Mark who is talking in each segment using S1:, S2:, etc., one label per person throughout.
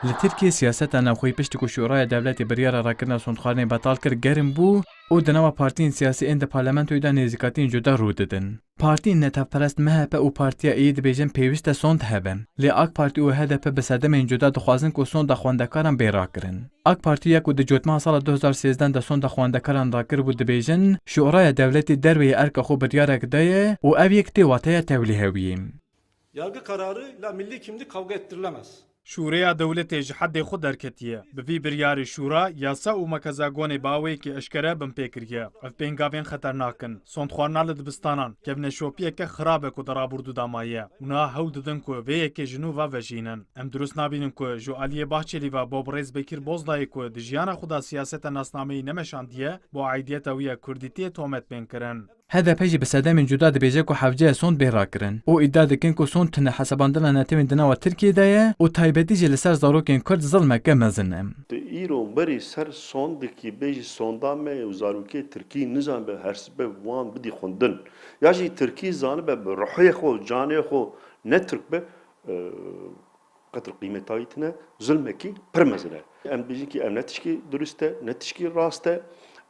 S1: لترکیه سیاست نوخوی پشت کو شورای دولتی بریار راکرنا سوندخانه بطال کر گرم بو او دنوا پارتین سیاسی اند پارلمانتوی دا نزیکاتین جدا رو ددن. پارتین نتاف پرست مهپ او پارتیا اید بیجن پیوست سوند هبن. لی اک پارتی او هدف بسدم این جدا دخوازن کو سوند خواندکاران بیراکرن. اک پارتیا کو د جوتما سال 2013 د سوند خواندکاران راکر بود بیجن شورای دولتی دروی ارک خو بریار کدای او او یکتی واتای تولیهویم.
S2: Yargı kararıyla milli kimlik kavga ettirilemez.
S3: شوریا دولتê ji hedê xwe derketiye. Bi vî biryarê şûra, yasa û mekazagonê bawêkî eşkere bin pêkiriye. Ev pêngavên xeternak in. Sondxwarina li dibistanan, kevneşopiyeke xirab e ku derabûrdû damaye. Hûna hewl didin ku vê yekê ji nû vevejînin. Em durust nabînin ku ji Aliyê Bahçelî ve Bob Rêzbekir Bozdayê ku di jiyana xwe da siyaseta nasnameyî nemeşandiye, bo aidiyeta wî ya Kurdîtiyê tohmet pên kirin.
S1: هذا بيجي بسدام جدا دبيجك وحفجة سوند بيراكرن او إداد كنكو سوند تنه حساباندنا نتمن دنا وتركيا دايا و تايبتي جلسار زاروكين كرد ظلمة كمزنم
S4: ایران بری سر سوندکی بیش سوندامه وزاروکی ترکی نظام به هر سبب وان بدی خوندن یا جی ترکی زانه به روحی خو جانه خو نترک به قدر قیمتایتنه ظلمکی پرمزنه ام بیجی کی ام نتشکی درسته نتشکی راسته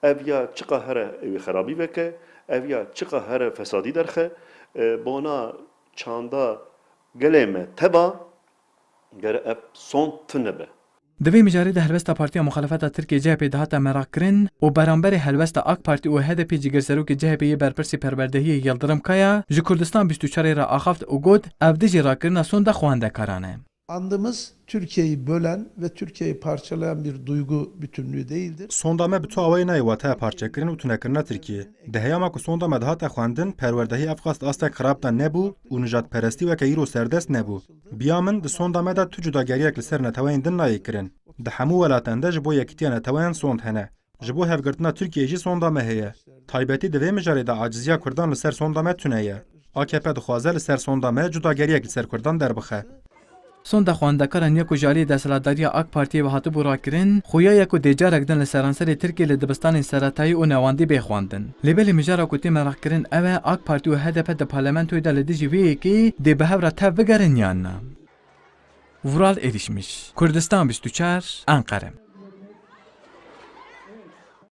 S4: اویا چقه هره اوی خرابی وکه اویا چقه هره فسادی درخه بانا چاندا گلمه تبا گره اف سوند تنبه
S1: دوی مجاری ده هلوستا پارتیا مخالفت ترکیه جهه پی دهاتا مراکرین و برانبر هلوستا اک پارتی و هده پی جگرسرو که جهه پی برپرسی پروردهی یلدرم کایا جی کردستان 24 را آخافت و گود افدیجی راکرنا سوندا خوانده کارانه.
S5: Andımız Türkiye'yi bölen ve Türkiye'yi parçalayan bir duygu bütünlüğü değildir.
S6: Sondame bi tu awayê nayê parçekirin û tunekirina Tirkiye. Di heyama ku sondame dihata xwendin, perwerdehî evqast astek xirabtan nebû û nijadperestî weke îro serdest nebû. Biya min di sondame de tu cudageriyek li ser neteweyên din nayê kirin. Di hemû welatan de ji bo yekîtiya neteweyan sond hene. Ji bo hevgirtina Tirkiye jî sondame heye. Taybetî di vê mijarê de aciziya Kurdan li ser sondame tune ye. AKP dixwaze li ser sondame cudageriyek li ser Kurdan derbixe.
S1: سوندا خواندکاران یکو جالی دستلاتداری اک پارتی و هاتو براکرین خویا یکو دیجارک دن لسرانسر ترکیه لدبستان سراتایی و نواندی بخواندن لیبل مجارا کو تیم راکرین اوه اک پارتی و هدف د پارلمانتوی د لدیجی وی کی دی بهورا تبگرن یاننا ورال erişmiş. Kurdistan 24 Ankara